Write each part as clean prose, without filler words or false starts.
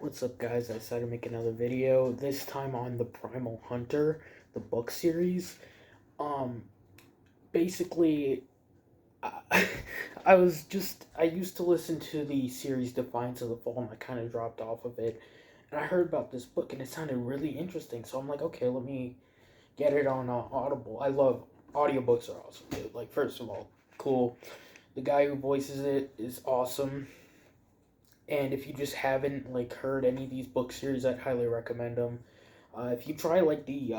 What's up, guys? I decided to make another video, this time on the Primal Hunter, the book series. Um, basically, I, I used to listen to the series Defiance of the Fall, and I kind of dropped off of it. And I heard about this book, and it sounded really interesting, so I'm like, okay, let me get it on Audible. I love audiobooks are awesome, dude. Like, first of all, cool. The guy who voices it is awesome. And if you just haven't like heard any of these book series, I'd highly recommend them. If you try like the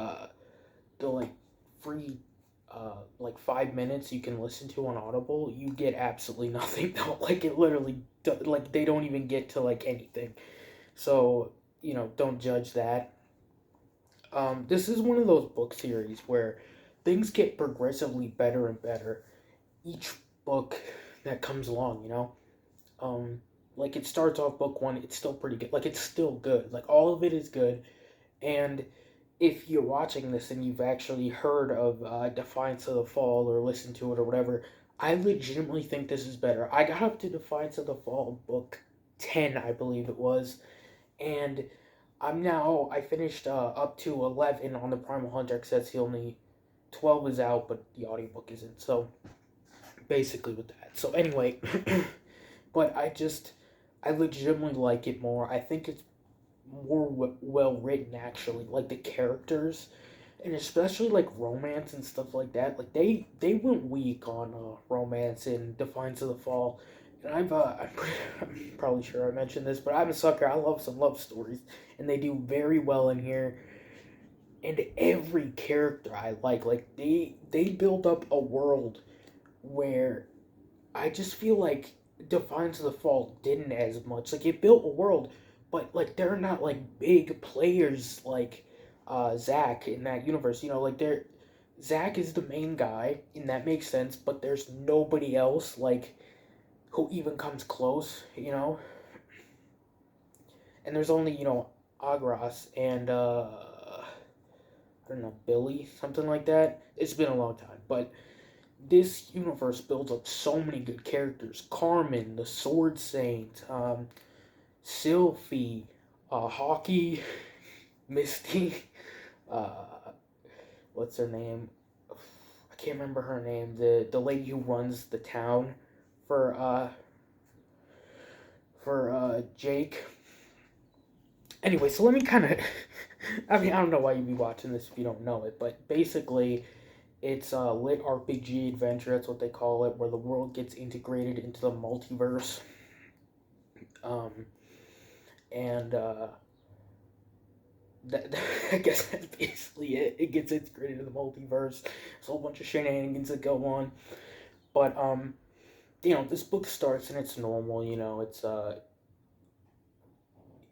like free like 5 minutes you can listen to on Audible, you get absolutely nothing. Like it literally like they don't even get to like anything. So don't judge that. This is one of those book series where things get progressively better and better each book that comes along. Um, like it starts off book one, it's still pretty good. Like it's still good. Like all of it is good. And if you're watching this and you've actually heard of Defiance of the Fall or listened to it or whatever, I legitimately think this is better. I got up to Defiance of the Fall book 10, I believe it was, and I finished up to 11 on the Primal Hunter because that's the only 12 is out, but the audiobook isn't. So basically with that. So anyway, but I legitimately like it more. I think it's more well written actually. Like the characters, and especially like romance and stuff like that. Like they went weak on romance in Defiance of the Fall. And I'm probably sure I mentioned this, but I'm a sucker. I love some love stories, and they do very well in here. And every character I like. Like they build up a world where I just feel like Defiance of the Fall didn't as much. Like it built a world, but like they're not like big players like Zack in that universe. Like they're Zack is the main guy, and that makes sense. But there's nobody else like who even comes close. And there's only Agras and I don't know, Billy, something like that. It's been a long time, but this universe builds up so many good characters. Carmen, the Sword Saint, Sylphie, Hockey, Misty, uh, what's her name? I can't remember her name. The lady who runs the town for Jake. Anyway, so let me kind of. I mean, I don't know why you'd be watching this if you don't know it, but basically, it's a lit RPG adventure. That's what they call it, where the world gets integrated into the multiverse. Um, and that I guess that's basically it. It gets integrated into the multiverse. There's a whole bunch of shenanigans that go on. But this book starts and it's normal.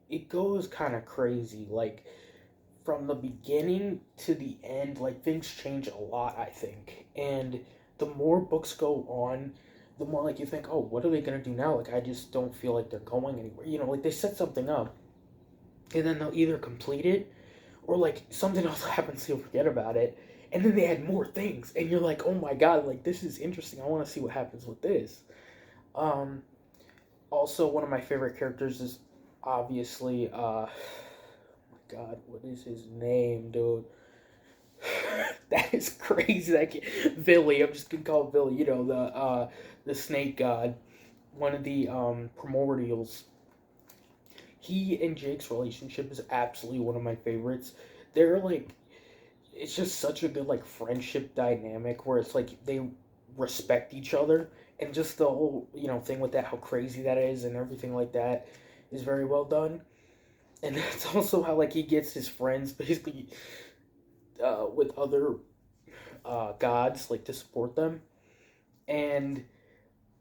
It goes kind of crazy. Like from the beginning to the end, like things change a lot, I think. And the more books go on, the more like you think, oh, what are they gonna do now? Like I just don't feel like they're going anywhere. Like they set something up, and then they'll either complete it, or like something else happens, you'll forget about it, and then they add more things, and you're like, oh my god, like this is interesting. I want to see what happens with this. Um, Also, one of my favorite characters is obviously God, what is his name, dude? That is crazy. Billy. I'm just gonna call it Billy. The snake god, one of the primordials. He and Jake's relationship is absolutely one of my favorites. They're like, it's just such a good like friendship dynamic where it's like they respect each other, and just the whole thing with that, how crazy that is, and everything like that is very well done. And that's also how like he gets his friends basically with other gods like to support them. And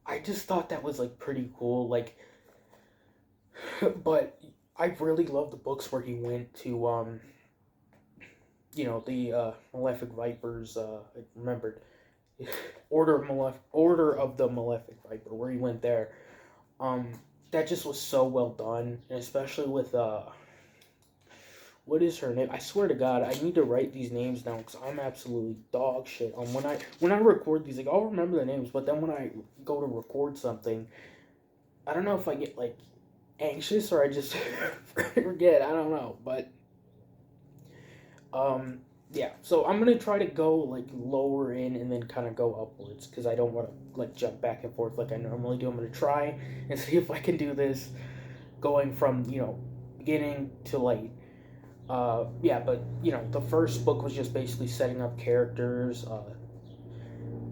I just thought that was like pretty cool. Like, but I really love the books where he went to the Malefic Vipers. I remembered Order of the Malefic Viper, where he went there. Um, that just was so well done, and especially with what is her name? I swear to God, I need to write these names down because I'm absolutely dog shit. When I record these, like I'll remember the names, but then when I go to record something, I don't know if I get like anxious or I just forget. I don't know, but yeah. So I'm gonna try to go like lower in and then kind of go upwards because I don't want to like jump back and forth like I normally do. I'm gonna try and see if I can do this going from beginning to late. Yeah, but the first book was just basically setting up characters.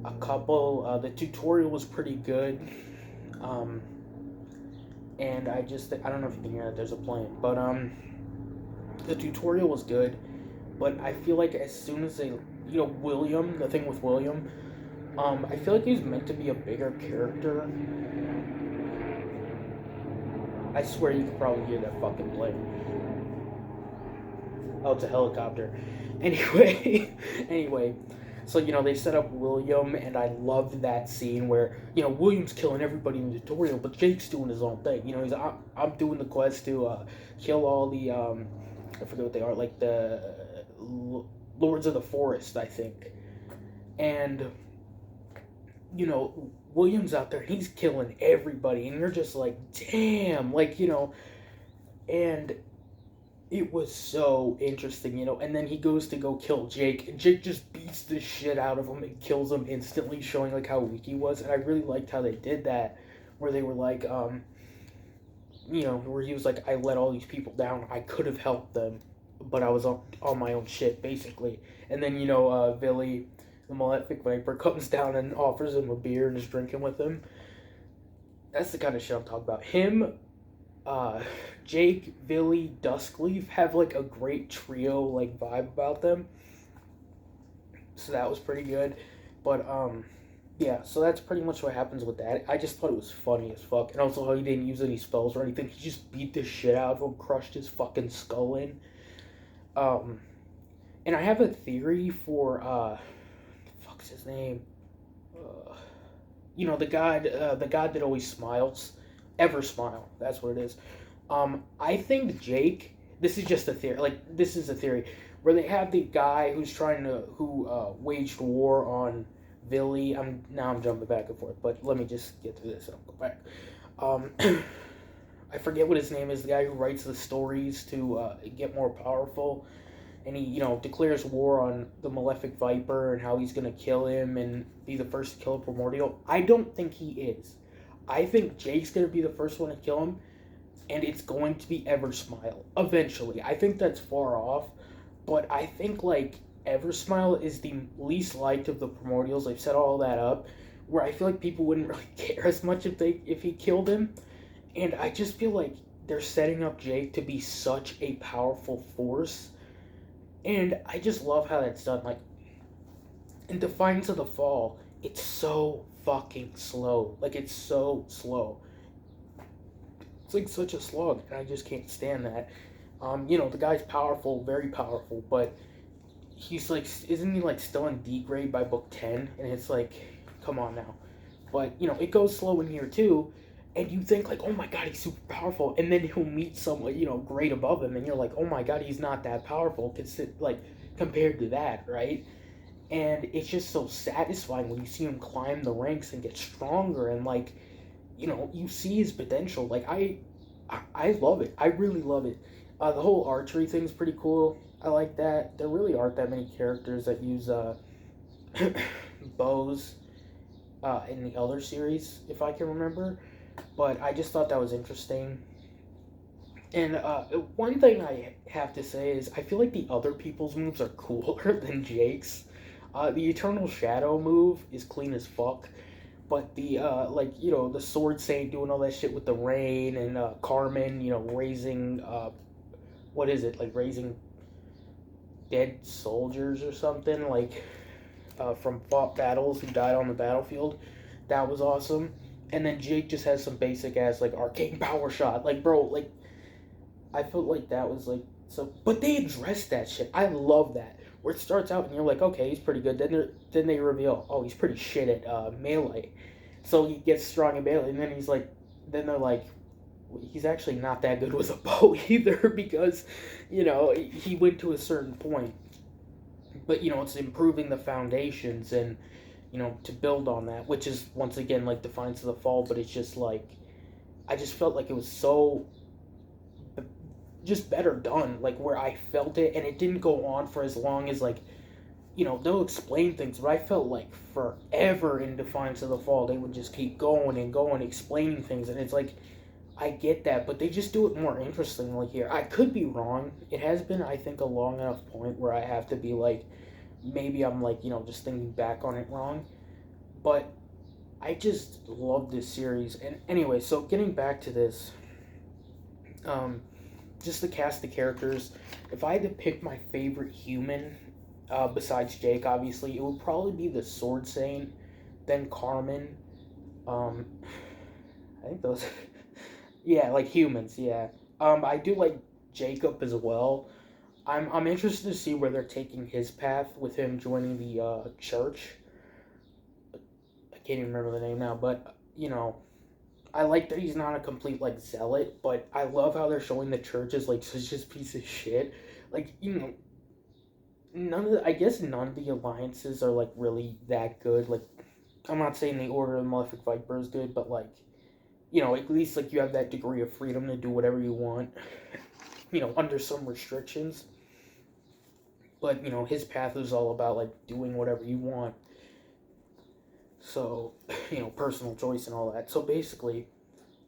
A couple. The tutorial was pretty good. Um, and I don't know if you can hear that. There's a plane, but the tutorial was good. But I feel like as soon as they, William, the thing with William, I feel like he's meant to be a bigger character. I swear you could probably hear that fucking plane. Oh, it's a helicopter. Anyway, anyway, so they set up William, and I loved that scene where William's killing everybody in the tutorial, but Jake's doing his own thing. He's I'm doing the quest to kill all the I forget what they are, like the Lords of the Forest, I think, and William's out there, and he's killing everybody, and you're just like, damn, like and it was so interesting, and then he goes to go kill Jake, and Jake just beats the shit out of him and kills him instantly, showing like how weak he was. And I really liked how they did that, where they were like, where he was like, I let all these people down, I could have helped them, but I was on my own shit, basically. And then Billy, the Malefic Viper, comes down and offers him a beer and is drinking with him. That's the kind of shit I'm talking about. Him, Jake, Billy, Duskleaf have like a great trio like vibe about them. So that was pretty good. But yeah, so that's pretty much what happens with that. I just thought it was funny as fuck. And also how he didn't use any spells or anything. He just beat the shit out of him, crushed his fucking skull in. And I have a theory for fuck's his name? The god that always smiles. Ever Smile. That's what it is. I think Jake. This is just a theory. Like this is a theory where they have the guy who waged war on Billy. I'm jumping back and forth, but let me just get through this and I'll go back. I forget what his name is. The guy who writes the stories to get more powerful, and he declares war on the Malefic Viper and how he's gonna kill him and be the first to kill a Primordial. I don't think he is. I think Jake's going to be the first one to kill him, and it's going to be Eversmile, eventually. I think that's far off, but I think, like, Eversmile is the least liked of the Primordials. They've set all that up, where I feel like people wouldn't really care as much if he killed him, and I just feel like they're setting up Jake to be such a powerful force, and I just love how that's done. Like, in Defiance of the Fall, it's so fucking slow. Like, it's so slow. It's like such a slog, and I just can't stand that. The guy's powerful, very powerful, but he's like, isn't he like still in D grade by book 10? And it's like, come on now. But, it goes slow in here too, and you think like, oh my god, he's super powerful, and then he'll meet someone, great above him, and you're like, oh my god, he's not that powerful, compared to that, right? And it's just so satisfying when you see him climb the ranks and get stronger, and like, you see his potential. Like I love it. I really love it. The whole archery thing's pretty cool. I like that. There really aren't that many characters that use bows in the other series, if I can remember. But I just thought that was interesting. And one thing I have to say is I feel like the other people's moves are cooler than Jake's. The Eternal Shadow move is clean as fuck, but the the Sword Saint doing all that shit with the rain, and Carmen, raising what is it, like raising dead soldiers or something, like from fought battles who died on the battlefield. That was awesome. And then Jake just has some basic ass like arcane power shot, like bro, like I felt like that was like so, but they addressed that shit. I love that. Where it starts out and you're like, okay, he's pretty good. Then they reveal, oh, he's pretty shit at melee. So he gets strong in melee, and then they're like, he's actually not that good with a bow either, because, he went to a certain point. But, it's improving the foundations and, to build on that, which is, once again, like Defiance of the Fall, but it's just like, I just felt like it was so just better done, like where I felt it, and it didn't go on for as long as like, they'll explain things, but I felt like forever in Defiance of the Fall. They would just keep going and going, explaining things, and it's like, I get that, but they just do it more interestingly here. I could be wrong. It has been, I think, a long enough point where I have to be like, maybe I'm like, just thinking back on it wrong. But I just love this series. And anyway, so getting back to this, um, just to cast the characters, if I had to pick my favorite human, besides Jake, obviously, it would probably be the Sword Saint, then Carmen. Um, I think those, yeah, like humans, yeah. I do like Jacob as well. I'm interested to see where they're taking his path with him joining the church. I can't even remember the name now, but I like that he's not a complete like zealot, but I love how they're showing the church as like such a piece of shit. Like I guess none of the alliances are like really that good. Like I'm not saying the Order of the Malefic Viper is good, but like at least like you have that degree of freedom to do whatever you want. Under some restrictions. But his path is all about like doing whatever you want. So personal choice and all that. So basically,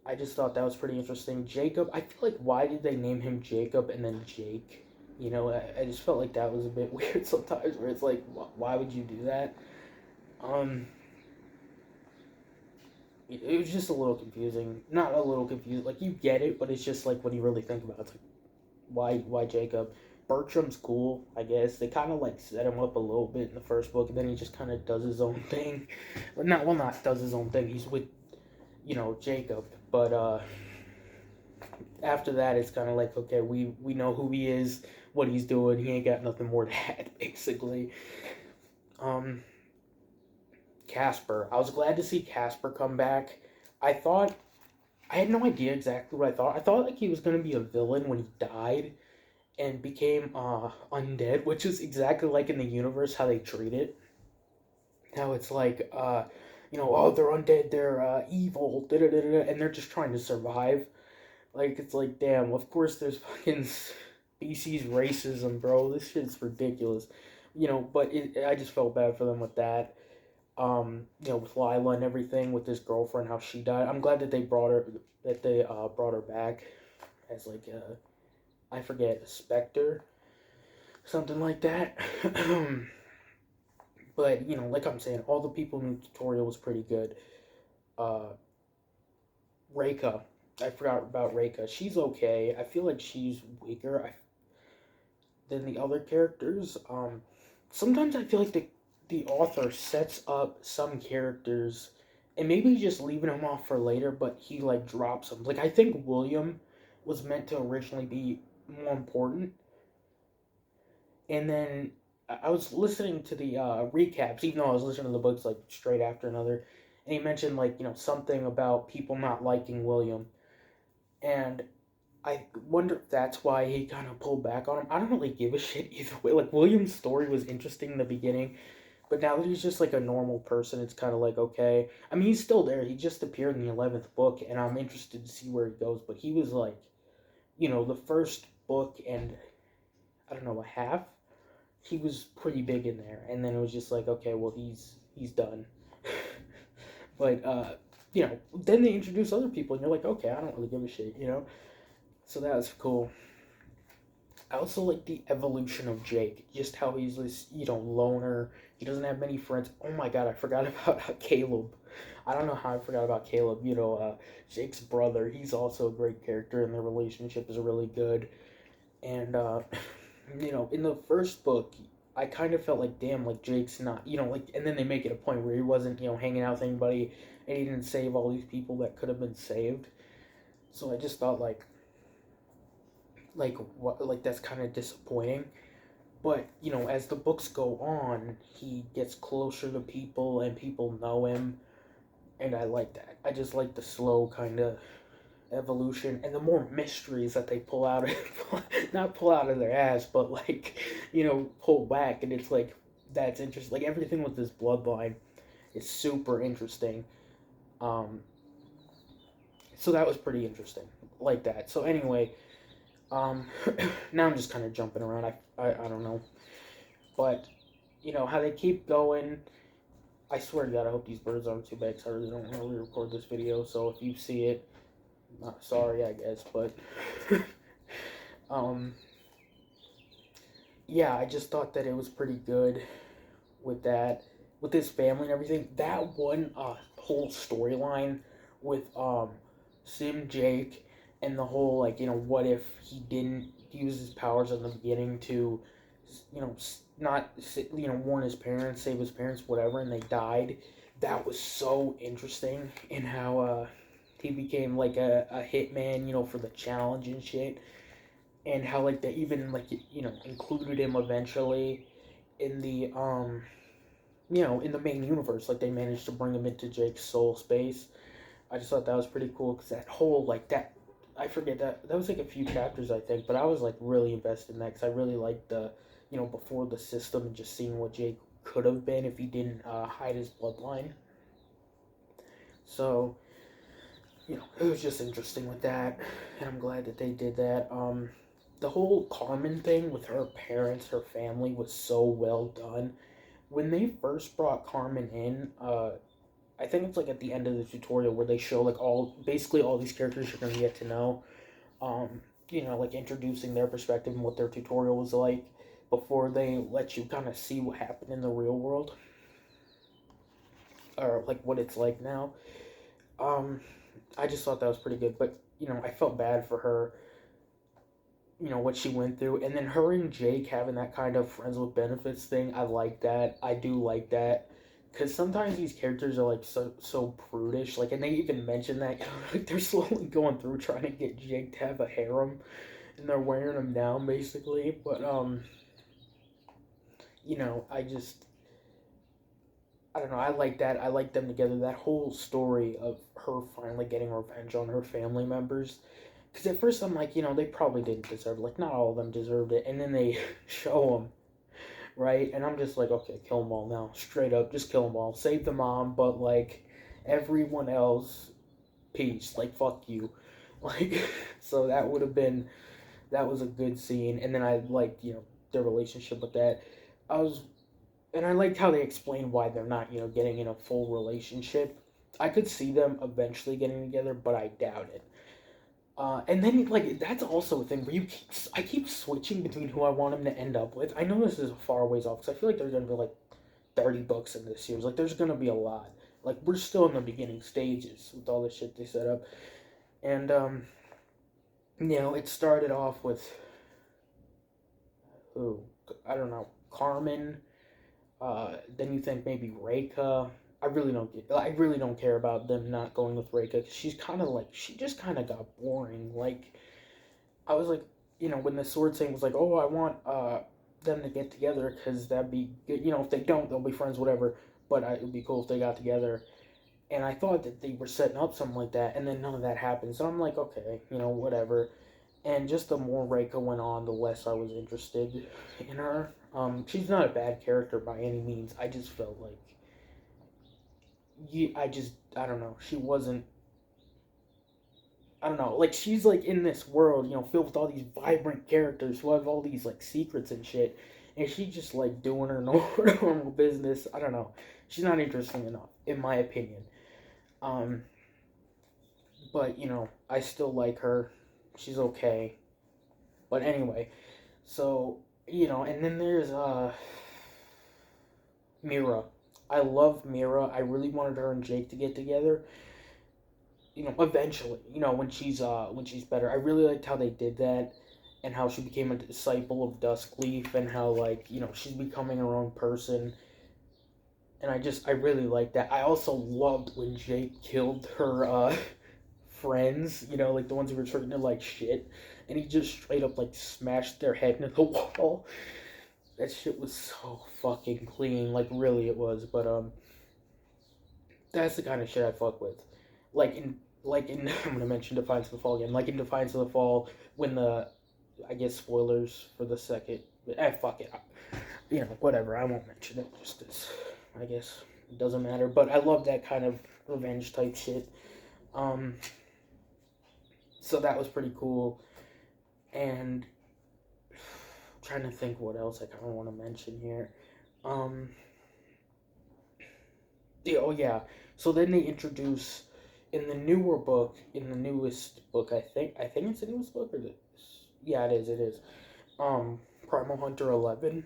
I just thought that was pretty interesting. Jacob, I feel like why did they name him Jacob and then Jake? I just felt like that was a bit weird sometimes, where it's like, why would you do that? Um, it was just a little confusing. Not a little confused. Like you get it, but it's just like when you really think about it, it's like, why Jacob? Bertram's cool, I guess. They kind of like set him up a little bit in the first book, and then he just kind of does his own thing. Not does his own thing. He's with Jacob, but after that, it's kind of like, okay, we know who he is, what he's doing. He ain't got nothing more to add, basically. Um, Casper. I was glad to see Casper come back. I had no idea exactly what I thought. I thought like he was gonna be a villain when he died and became undead, which is exactly like in the universe how they treat it. How it's like, oh, they're undead, they're evil, da da da da, and they're just trying to survive. Like, it's like, damn, of course there's fucking species racism, bro. This shit's ridiculous. But I just felt bad for them with that. With Lila and everything, with his girlfriend, how she died. I'm glad that they brought her back as like I forget, a specter, something like that. But like I'm saying, all the people in the tutorial was pretty good. Uh, Reika, I forgot about Reika. She's okay. I feel like she's weaker than the other characters. Sometimes I feel like the author sets up some characters and maybe just leaving them off for later, but he like drops them. Like I think William was meant to originally be more important, and then I was listening to the recaps, even though I was listening to the books like straight after another, and he mentioned like something about people not liking William, and I wonder if that's why he kind of pulled back on him. I don't really give a shit either way. Like William's story was interesting in the beginning, but now that he's just like a normal person, it's kind of like okay. I mean, he's still there. He just appeared in the 11th book, and I'm interested to see where he goes. But he was like, the first book and I don't know a half. He was pretty big in there, and then it was just like okay, well he's done. But then they introduce other people, and you're like okay, I don't really give a shit. So that was cool. I also like the evolution of Jake, just how he's this, loner. He doesn't have many friends. Oh my god, I forgot about Caleb. I don't know how I forgot about Caleb. Jake's brother. He's also a great character, and their relationship is really good. And in the first book, I kind of felt like, damn, like Jake's not, like, and then they make it a point where he wasn't, hanging out with anybody, and he didn't save all these people that could have been saved. So I just thought like what, like that's kind of disappointing. But as the books go on, he gets closer to people, and people know him, and I like that. I just like the slow kind of evolution and the more mysteries that they pull out of not pull out of their ass, but like pull back, and it's like that's interesting. Like everything with this bloodline is super interesting. um so that was pretty interesting, like that. So anyway, Um, now I'm just kind of jumping around. I don't know, but how they keep going. I swear to God, I hope these birds aren't too bad because I really don't want to re-record this video. So if you see it, not sorry, I guess, but um, yeah, I just thought that it was pretty good with that, with his family and everything. That one whole storyline with Sim, Jake, and the whole like what if he didn't use his powers in the beginning to not warn his parents, save his parents, whatever, and they died. That was so interesting, and how he became like a hitman, for the challenge and shit, and how like they even like included him eventually in the in the main universe. Like they managed to bring him into Jake's soul space. I just thought that was pretty cool because that whole like that, I forget that was like a few chapters I think, but I was like really invested in that because I really liked the before the system and just seeing what Jake could have been if he didn't hide his bloodline. So it was just interesting with that, and I'm glad that they did that. The whole Carmen thing with her parents, her family was so well done. When they first brought Carmen in, I think it's like at the end of the tutorial where they show like basically all these characters you're gonna get to know. Like introducing their perspective and what their tutorial was like before they let you kind of see what happened in the real world or like what it's like now. Um, I just thought that was pretty good, but I felt bad for her. What she went through, and then her and Jake having that kind of friends with benefits thing. I like that. I do like that because sometimes these characters are like so prudish. Like, and they even mention that like they're slowly going through trying to get Jake to have a harem, and they're wearing him down basically. But I don't know. I like that. I like them together. That whole story of her finally getting revenge on her family members. Because at first I'm like, they probably didn't deserve it. Like, not all of them deserved it. And then they show them, right? And I'm just like, okay, kill them all now. Straight up, just kill them all. Save the mom, but, like, everyone else, peace. Like, fuck you. Like, so that was a good scene. And then I liked, their relationship with that. I was and I liked how they explained why they're not, getting in a full relationship. I could see them eventually getting together, but I doubt it. And then like that's also a thing where I keep switching between who I want him to end up with. I know this is a far ways off because I feel like there's gonna be like 30 books in this series. Like there's gonna be a lot. Like we're still in the beginning stages with all the shit they set up, and it started off with who I don't know, Carmen. Then you think maybe Reika. I really don't care about them not going with Reika. 'Cause she's kind of like she just kind of got boring. Like I was like, when the sword thing was like, oh, I want them to get together because that'd be good. If they don't, they'll be friends, whatever. But it would be cool if they got together. And I thought that they were setting up something like that, and then none of that happened. So I'm like, okay, whatever. And just the more Reika went on, the less I was interested in her. She's not a bad character by any means. I just felt like, I don't know. She wasn't. I don't know. Like she's like in this world, filled with all these vibrant characters who have all these like secrets and shit, and she's just like doing her normal business. I don't know. She's not interesting enough, in my opinion. Um, but I still like her. She's okay. But anyway, so and then there's Mira. I love Mira. I really wanted her and Jake to get together. Eventually, when she's better. I really liked how they did that, and how she became a disciple of Duskleaf, and how like she's becoming her own person. And I really liked that. I also loved when Jake killed her friends. Like the ones who were treating her like shit, and he just straight up like smashed their head into the wall. That shit was so fucking clean. Like really, it was. But that's the kind of shit I fuck with. Like in I'm gonna mention Defiance of the Fall again. Like in Defiance of the Fall, when I guess spoilers for the second. Fuck it. Whatever. I won't mention it. Just as I guess it doesn't matter. But I love that kind of revenge type shit. Um. So that was pretty cool. And I'm trying to think what else I kind of want to mention here. Um, yeah, oh yeah. So then they introduce in the newer book, in the newest book, I think it's the newest book or the yeah, it is. It is. Um, Primal Hunter 11.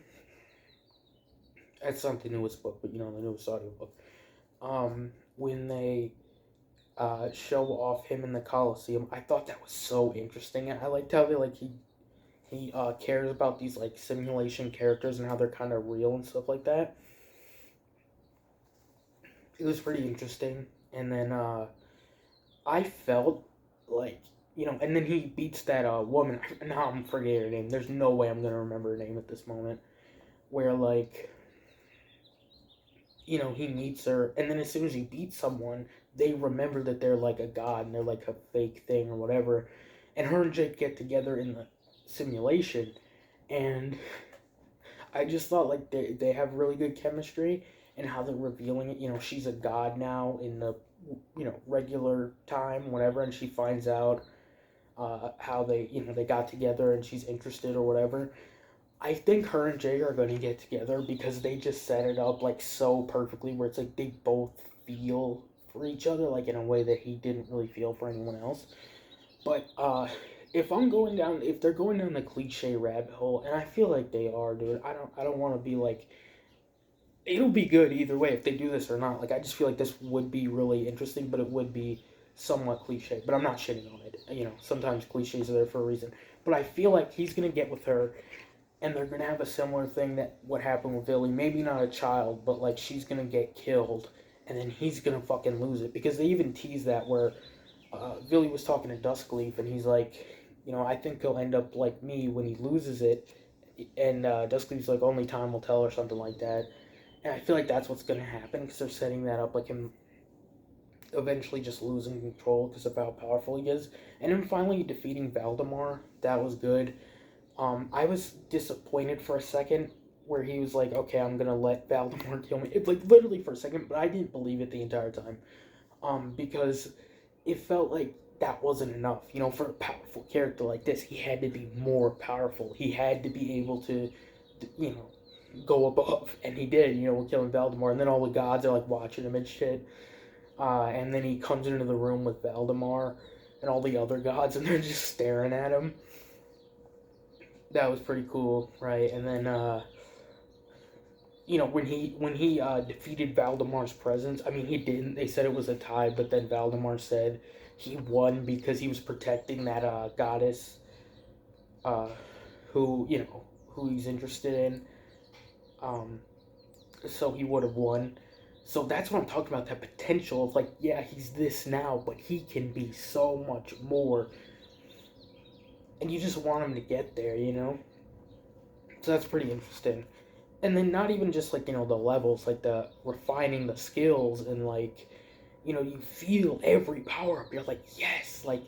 That's not the newest book, but the newest audiobook. When they show off him in the Coliseum, I thought that was so interesting. I liked how they he cares about these like simulation characters and how they're kind of real and stuff like that. It was pretty interesting. And then I felt like and then he beats that woman. Now I'm forgetting her name. There's no way I'm gonna remember her name at this moment. Where like he meets her, and then as soon as he beats someone, they remember that they're like a god and they're like a fake thing or whatever. And her and Jake get together in the simulation, and I just thought like they have really good chemistry and how they're revealing it. She's a god now in the regular time, whatever, and she finds out how they got together and she's interested or whatever. I think her and Jay are going to get together because they just set it up like so perfectly where it's like they both feel for each other like in a way that he didn't really feel for anyone else. But if they're going down the cliche rabbit hole, and I feel like they are, dude. I don't want to be like it'll be good either way if they do this or not. Like I just feel like this would be really interesting, but it would be somewhat cliche. But I'm not shitting on it. Sometimes cliches are there for a reason. But I feel like he's gonna get with her and they're gonna have a similar thing that what happened with Billy. Maybe not a child, but like she's gonna get killed, and then he's gonna fucking lose it because they even tease that where Billy was talking to Duskleaf, and he's like, I think he'll end up like me when he loses it, and Duskleaf's like, only time will tell or something like that, and I feel like that's what's gonna happen because they're setting that up like him eventually just losing control because of how powerful he is, and then finally defeating Valdemar. That was good. I was disappointed for a second where he was like, "Okay, I'm gonna let Valdemar kill me." It's like literally for a second, but I didn't believe it the entire time. Because it felt like that wasn't enough. For a powerful character like this, he had to be more powerful. He had to be able to, you know, go above, and he did. We're killing Valdemar, and then all the gods are like watching him and shit. And then he comes into the room with Valdemar and all the other gods, and they're just staring at him. That was pretty cool, right? And then when he defeated Valdemar's presence, I mean he didn't. They said it was a tie, but then Valdemar said he won because he was protecting that goddess, uh, who he's interested in. Um, so he would have won. So that's what I'm talking about. That potential of like, yeah, he's this now, but he can be so much more, and you just want him to get there. So that's pretty interesting. And then not even just like the levels, like the refining the skills and like you feel every power up. You're like, yes, like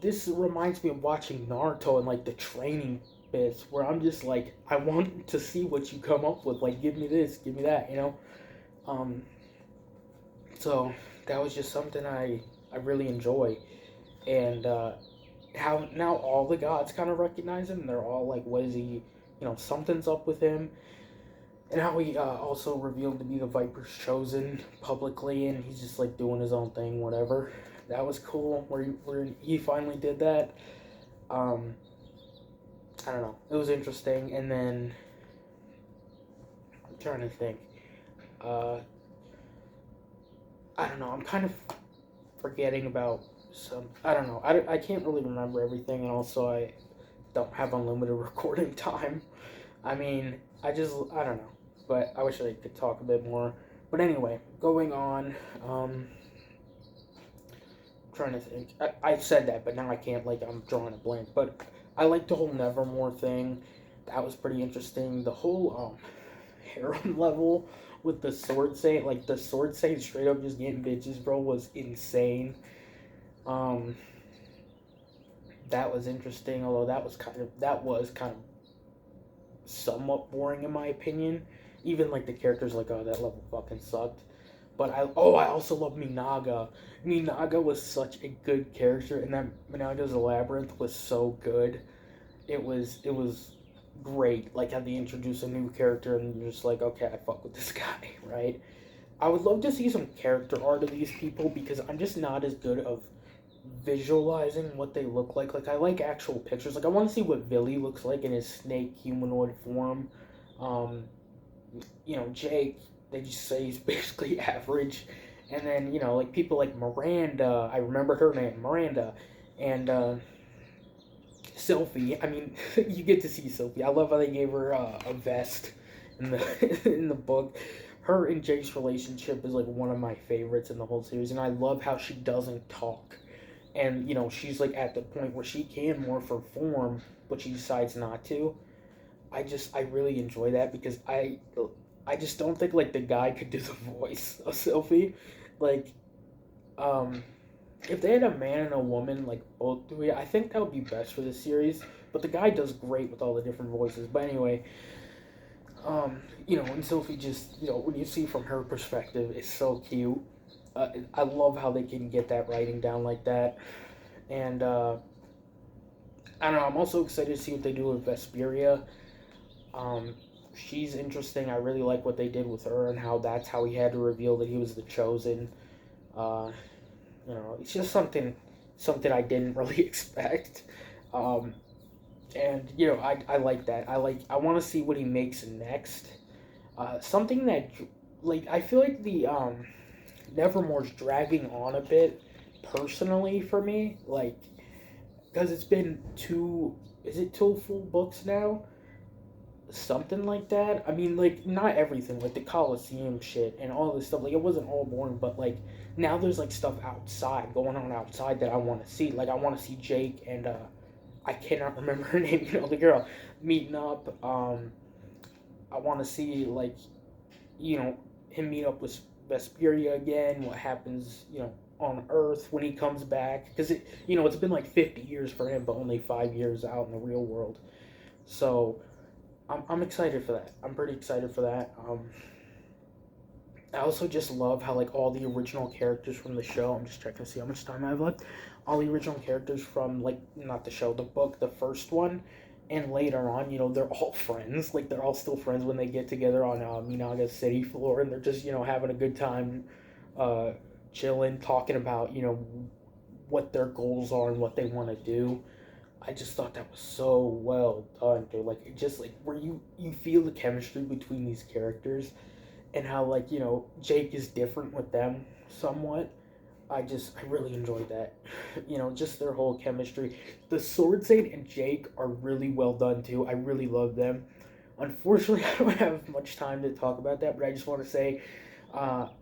this reminds me of watching Naruto and like the training bits where I'm just like, I want to see what you come up with. Like, give me this, give me that. Um, so that was just something I really enjoy, and how now all the gods kind of recognize him. They're all like, what is he? Something's up with him. And how he also revealed to be the Viper's chosen publicly, and he's just like doing his own thing, whatever. That was cool. Where he finally did that. Um, I don't know. It was interesting. And then I'm trying to think. Uh, I don't know. I'm kind of forgetting about some. I don't know. I can't really remember everything, and also I don't have unlimited recording time. I mean, I don't know. But I wish I could talk a bit more. But anyway, going on. Trying to think. I said that, but now I can't. Like, I'm drawing a blank. But I like the whole Nevermore thing. That was pretty interesting. The whole harem level with the Sword Saint, like the Sword Saint straight up just getting bitches, bro, was insane. Um, that was interesting. Although that was kind of somewhat boring in my opinion. Even like the characters, like, oh, that level fucking sucked. But I also love Minaga. Minaga was such a good character, and that Minaga's Labyrinth was so good. it was great. Like how they introduce a new character and you're just like, okay, I fuck with this guy, right? I would love to see some character art of these people because I'm just not as good of visualizing what they look like. Like I like actual pictures. Like I want to see what Billy looks like in his snake humanoid form. Um, Jake, they just say he's basically average. And then, like people like Miranda, I remember her name, Miranda, and Sophie. I mean, you get to see Sophie. I love how they gave her a vest in the in the book. Her and Jake's relationship is like one of my favorites in the whole series, and I love how she doesn't talk. And she's like at the point where she can morph her form, but she decides not to. I really enjoy that because I just don't think like the guy could do the voice of Sophie. Like, um, if they had a man and a woman like both do it, I think that would be best for the series. But the guy does great with all the different voices. But anyway, and Sophie just when you see from her perspective, it's so cute. I love how they can get that writing down like that, and I don't know. I'm also excited to see what they do with Vesperia. Um, she's interesting. I really like what they did with her and how that's how he had to reveal that he was the chosen. Uh, it's just something I didn't really expect. Um, and I like that. I want to see what he makes next. Something that like I feel like the Nevermore's dragging on a bit personally for me, like because it's been two. Is it two full books now? Something like that. I mean, like not everything, like the Coliseum shit and all this stuff. Like it wasn't all boring, but like now there's like stuff outside going on outside that I want to see. Like I want to see Jake and I cannot remember her name. The girl meeting up. I want to see like him meet up with Vesperia again. What happens on Earth when he comes back? Because it's been like 50 years for him, but only 5 years out in the real world. So I'm excited for that. I'm pretty excited for that. I also just love how like all the original characters from the show. I'm just checking to see how much time I have left. All the original characters from like not the show, the book, the first one, and later on, they're all friends. Like they're all still friends when they get together on Minaga City floor, and they're just having a good time, uh, chilling, talking about what their goals are and what they want to do. I just thought that was so well done, dude. Like it just like where you feel the chemistry between these characters and how like Jake is different with them somewhat. I really enjoyed that. Just their whole chemistry. The Sword Saint and Jake are really well done too. I really love them. Unfortunately, I don't have much time to talk about that, but I just want to say,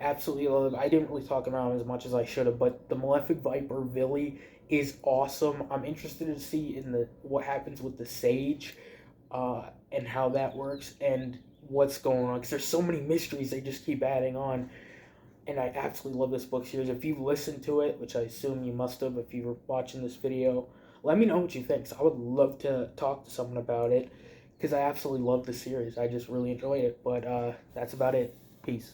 absolutely love them. I didn't really talk about them as much as I should have, but the Malefic Viper Villy is awesome. I'm interested to see in the what happens with the Sage, and how that works and what's going on because there's so many mysteries they just keep adding on, and I absolutely love this book series. If you've listened to it, which I assume you must have if you were watching this video, let me know what you think. So I would love to talk to someone about it because I absolutely love the series. I just really enjoyed it. But that's about it. Peace.